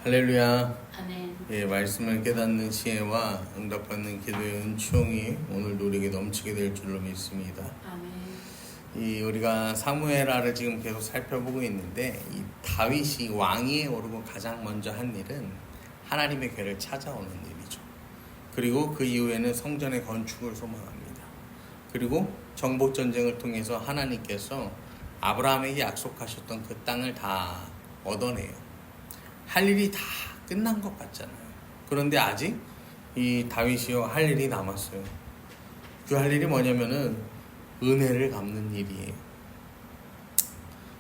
할렐루야. 아멘. 예, 말씀을 깨닫는 지혜와 응답받는 기도의 은총이 오늘도 우리에게 넘치게 될 줄로 믿습니다. 아멘. 우리가 사무엘하를 지금 계속 살펴보고 있는데, 이 다윗이 왕위에 오르고 가장 먼저 한 일은 하나님의 궤를 찾아오는 일이죠. 그리고 그 이후에는 성전의 건축을 소망합니다. 그리고 정복 전쟁을 통해서 하나님께서 아브라함에게 약속하셨던 그 땅을 다 얻어내요. 할 일이 다 끝난 것 같잖아요. 그런데 아직 이 다윗이요, 할 일이 남았어요. 그 할 일이 뭐냐면은 은혜를 갚는 일이에요.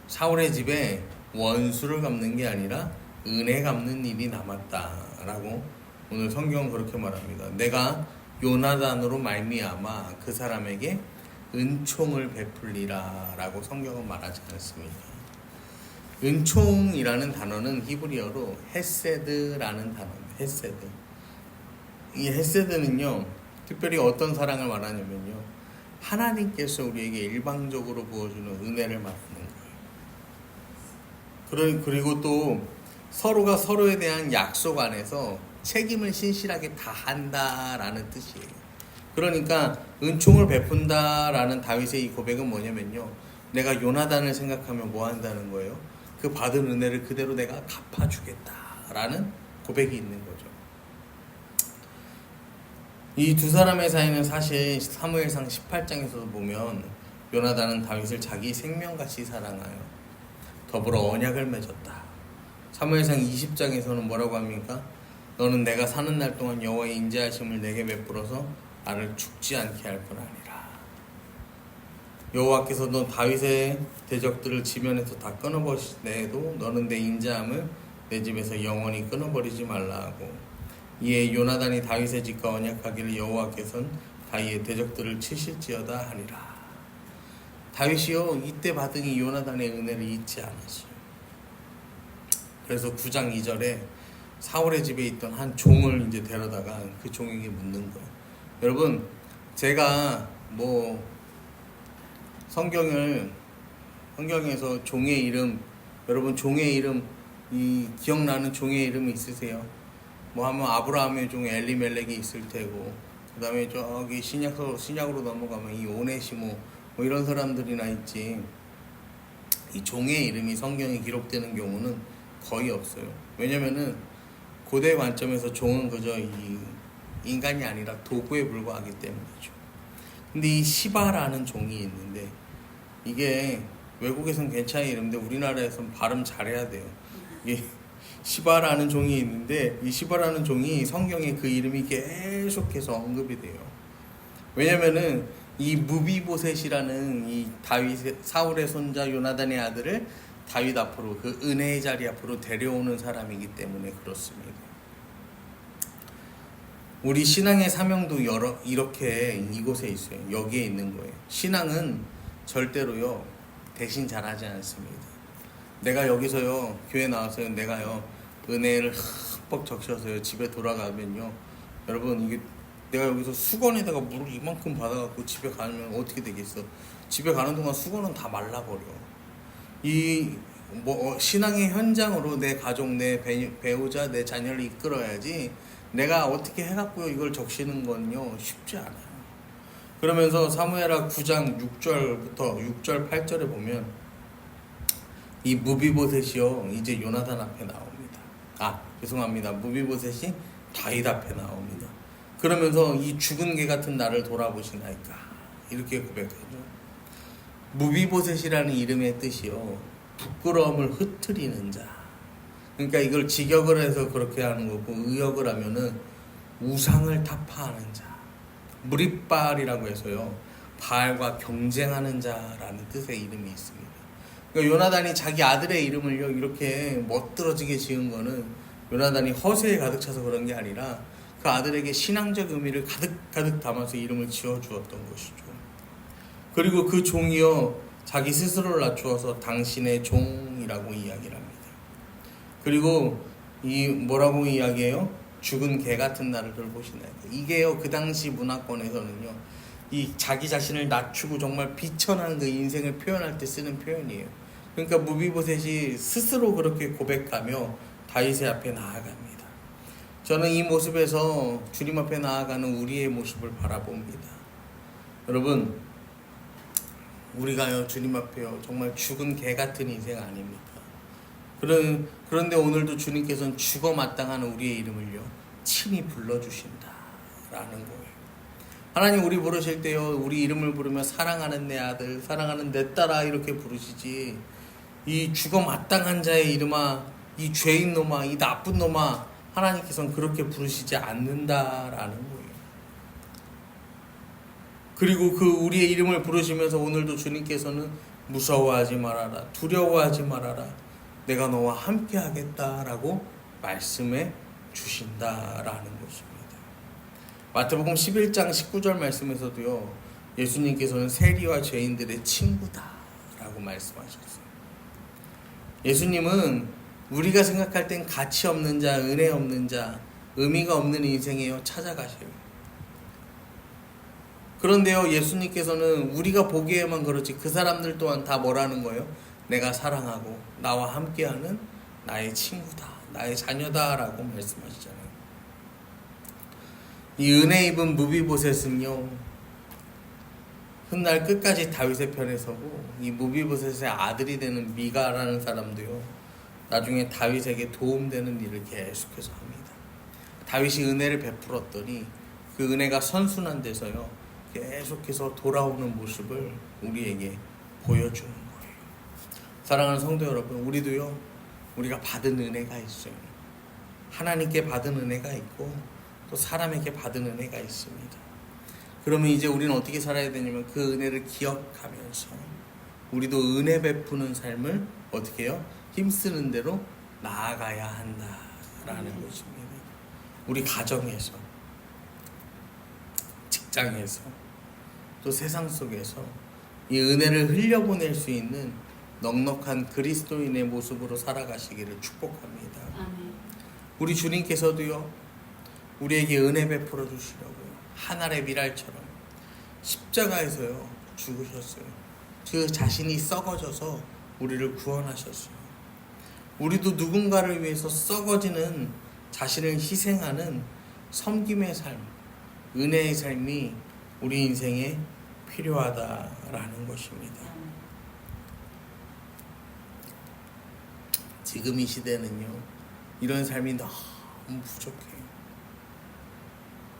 사울의 집에 원수를 갚는 게 아니라 은혜 갚는 일이 남았다라고 오늘 성경은 그렇게 말합니다. 내가 요나단으로 말미암아 그 사람에게 은총을 베풀리라 라고 성경은 말하지 않습니다. 은총이라는 단어는 히브리어로 헤세드라는 단어입니다. 헤세드. 이 헤세드는요, 특별히 어떤 사랑을 말하냐면요, 하나님께서 우리에게 일방적으로 부어주는 은혜를 말하는 거예요. 그리고 또 서로가 서로에 대한 약속 안에서 책임을 신실하게 다한다라는 뜻이에요. 그러니까 은총을 베푼다라는 다윗의 이 고백은 뭐냐면요, 내가 요나단을 생각하면 뭐 한다는 거예요? 그 받은 은혜를 그대로 내가 갚아주겠다라는 고백이 있는 거죠. 이 두 사람의 사이는 사실 사무엘상 18장에서도 보면 요나단은 다윗을 자기 생명같이 사랑하여 더불어 언약을 맺었다. 사무엘상 20장에서는 뭐라고 합니까? 너는 내가 사는 날 동안 여호와의 인자하심을 내게 베풀어서 나를 죽지 않게 할 뿐 아니라. 여호와께서 너 다윗의 대적들을 지면에서 다 끊어버리시더라도 너는 내 인자함을 내 집에서 영원히 끊어버리지 말라 하고, 이에 요나단이 다윗의 집과 언약하기를 여호와께서는 다윗의 대적들을 치실지어다 하니라. 다윗이요, 이때 받은 이 요나단의 은혜를 잊지 않았어요. 그래서 9장 2절에 사울의 집에 있던 한 종을 이제 데려다가 그 종에게 묻는 거예요. 여러분, 제가 성경에서 종의 이름, 여러분 종의 이름, 기억나는 종의 이름이 있으세요? 하면 아브라함의 종 엘리멜렉이 있을 테고, 그 다음에 저기 신약으로 넘어가면 이 오네시모, 이런 사람들이나 있지. 이 종의 이름이 성경에 기록되는 경우는 거의 없어요. 왜냐면은 고대 관점에서 종은 그저 이 인간이 아니라 도구에 불과하기 때문이죠. 근데 이 시바라는 종이 있는데, 이게 외국에선 괜찮은 이름인데 우리나라에선 발음 잘해야 돼요. 이게 시바라는 종이 있는데, 이 시바라는 종이 성경에 그 이름이 계속해서 언급이 돼요. 왜냐면은 이 무비보셋이라는 이 사울의 손자 요나단의 아들을 다윗 앞으로, 그 은혜의 자리 앞으로 데려오는 사람이기 때문에 그렇습니다. 우리 신앙의 사명도 이렇게 이곳에 있어요. 여기에 있는 거예요. 신앙은 절대로요, 대신 잘하지 않습니다. 내가 여기서요, 교회 나와서요, 내가요, 은혜를 흠뻑 적셔서요, 집에 돌아가면요, 여러분, 이게 내가 여기서 수건에다가 물을 이만큼 받아갖고 집에 가면 어떻게 되겠어? 집에 가는 동안 수건은 다 말라버려. 신앙의 현장으로 내 가족, 내 배우자, 내 자녀를 이끌어야지, 내가 어떻게 해갖고요 이걸 적시는 건요 쉽지 않아요. 그러면서 사무엘하 9장 6절부터 6절 8절에 보면 이 무비보셋이요 이제 요나단 앞에 나옵니다. 죄송합니다. 무비보셋이 다윗 앞에 나옵니다. 그러면서 이 죽은 개 같은 나를 돌아보시나이까 이렇게 고백하죠. 무비보셋이라는 이름의 뜻이요, 부끄러움을 흩트리는 자. 그러니까 이걸 직역을 해서 그렇게 하는 거고, 의역을 하면은 우상을 타파하는 자, 무립발이라고 해서요, 바알과 경쟁하는 자라는 뜻의 이름이 있습니다. 그러니까 요나단이 자기 아들의 이름을요 이렇게 멋들어지게 지은 거는 요나단이 허세에 가득 차서 그런 게 아니라 그 아들에게 신앙적 의미를 가득 담아서 이름을 지어주었던 것이죠. 그리고 그 종이요 자기 스스로를 낮추어서 당신의 종이라고 이야기를 합니다. 그리고 뭐라고 이야기해요? 죽은 개 같은 나를 돌보시나요? 이게요, 그 당시 문화권에서는요, 이 자기 자신을 낮추고 정말 비천한 그 인생을 표현할 때 쓰는 표현이에요. 그러니까 무비보셋이 스스로 그렇게 고백하며 다윗의 앞에 나아갑니다. 저는 이 모습에서 주님 앞에 나아가는 우리의 모습을 바라봅니다. 여러분, 우리가요 주님 앞에요 정말 죽은 개 같은 인생 아닙니까? 그런데 오늘도 주님께서는 죽어 마땅한 우리의 이름을요 친히 불러주신다라는 거예요. 하나님 우리 부르실 때요 우리 이름을 부르며 사랑하는 내 아들, 사랑하는 내 딸아 이렇게 부르시지, 이 죽어 마땅한 자의 이름아, 이 죄인 놈아, 이 나쁜 놈아, 하나님께서는 그렇게 부르시지 않는다라는 거예요. 그리고 그 우리의 이름을 부르시면서 오늘도 주님께서는 무서워하지 말아라, 두려워하지 말아라, 내가 너와 함께 하겠다라고 말씀해 주신다라는 것입니다. 마태복음 11장 19절 말씀에서도요 예수님께서는 세리와 죄인들의 친구다라고 말씀하셨어요. 예수님은 우리가 생각할 땐 가치 없는 자, 은혜 없는 자, 의미가 없는 인생에요 찾아가셔요. 그런데요 예수님께서는 우리가 보기에만 그렇지 그 사람들 또한 다 뭐라는 거예요? 내가 사랑하고 나와 함께하는 나의 친구다, 나의 자녀다라고 말씀하시잖아요. 이 은혜 입은 무비보셋은요 훗날 끝까지 다윗의 편에 서고, 이 무비보셋의 아들이 되는 미가라는 사람도요 나중에 다윗에게 도움되는 일을 계속해서 합니다. 다윗이 은혜를 베풀었더니 그 은혜가 선순환 돼서요 계속해서 돌아오는 모습을 우리에게 보여주는 거예요. 사랑하는 성도 여러분, 우리도요 우리가 받은 은혜가 있어요. 하나님께 받은 은혜가 있고 또 사람에게 받은 은혜가 있습니다. 그러면 이제 우리는 어떻게 살아야 되냐면 그 은혜를 기억하면서 우리도 은혜 베푸는 삶을 어떻게 해요? 힘쓰는 대로 나아가야 한다라는 것입니다. 우리 가정에서, 직장에서, 또 세상 속에서 이 은혜를 흘려보낼 수 있는 넉넉한 그리스도인의 모습으로 살아가시기를 축복합니다. 아멘. 우리 주님께서도요 우리에게 은혜 베풀어 주시려고요 한 알의 미랄처럼 십자가에서요 죽으셨어요. 그 자신이 썩어져서 우리를 구원하셨어요. 우리도 누군가를 위해서 썩어지는 자신을 희생하는 섬김의 삶, 은혜의 삶이 우리 인생에 필요하다라는 것입니다. 지금 이 시대는요 이런 삶이 너무 부족해요.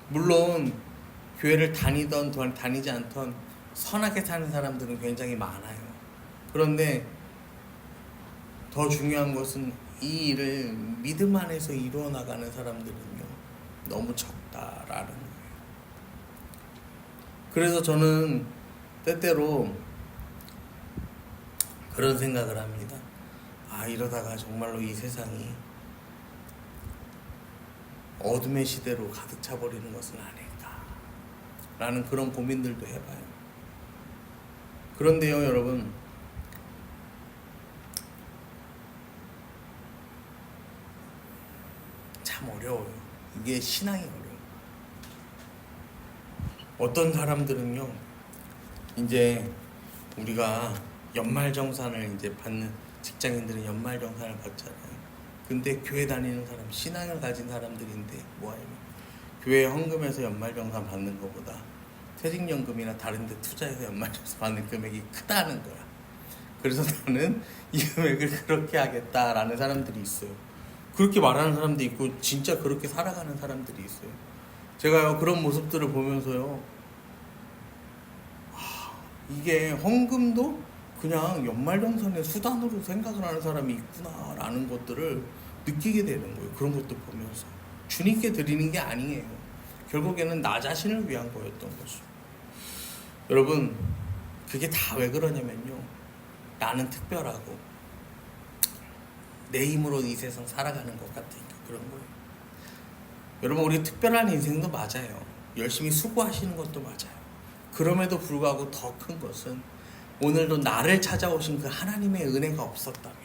물론 교회를 다니던 다니지 않던 선하게 사는 사람들은 굉장히 많아요. 그런데 더 중요한 것은 이 일을 믿음 안에서 이루어 나가는 사람들은요 너무 적다라는 거예요. 그래서 저는 때때로 그런 생각을 합니다. 이러다가 정말로 이 세상이 어둠의 시대로 가득 차버리는 것은 아닐까 라는 그런 고민들도 해봐요. 그런데요 여러분, 참 어려워요. 이게 신앙이 어려워요. 어떤 사람들은요 이제 우리가 연말정산을 이제 받는, 직장인들은 연말정산을 받잖아요. 근데 교회 다니는 사람, 신앙을 가진 사람들인데 뭐하냐면 교회 헌금에서 연말정산 받는 것보다 퇴직연금이나 다른 데 투자해서 연말정산 받는 금액이 크다는 거야. 그래서 나는 이 금액을 그렇게 하겠다라는 사람들이 있어요. 그렇게 말하는 사람도 있고 진짜 그렇게 살아가는 사람들이 있어요. 제가요 그런 모습들을 보면서요 이게 헌금도 그냥 연말정산의 수단으로 생각을 하는 사람이 있구나라는 것들을 느끼게 되는 거예요. 그런 것도 보면서 주님께 드리는 게 아니에요. 결국에는 나 자신을 위한 거였던 거죠. 여러분, 그게 다 왜 그러냐면요 나는 특별하고 내 힘으로 이 세상 살아가는 것 같으니까 그런 거예요. 여러분, 우리 특별한 인생도 맞아요. 열심히 수고하시는 것도 맞아요. 그럼에도 불구하고 더 큰 것은 오늘도 나를 찾아오신 그 하나님의 은혜가 없었다면,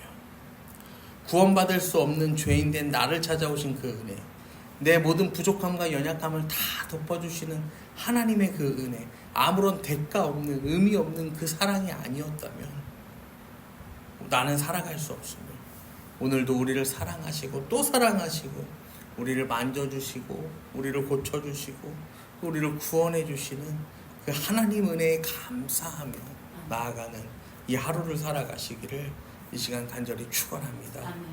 구원받을 수 없는 죄인된 나를 찾아오신 그 은혜, 내 모든 부족함과 연약함을 다 덮어주시는 하나님의 그 은혜, 아무런 대가 없는, 의미 없는 그 사랑이 아니었다면 나는 살아갈 수 없으며 오늘도 우리를 사랑하시고 또 사랑하시고 우리를 만져주시고 우리를 고쳐주시고 우리를 구원해 주시는 그 하나님 은혜에 감사하며 나아가는 이 하루를 살아가시기를 이 시간 간절히 축원합니다. 아멘.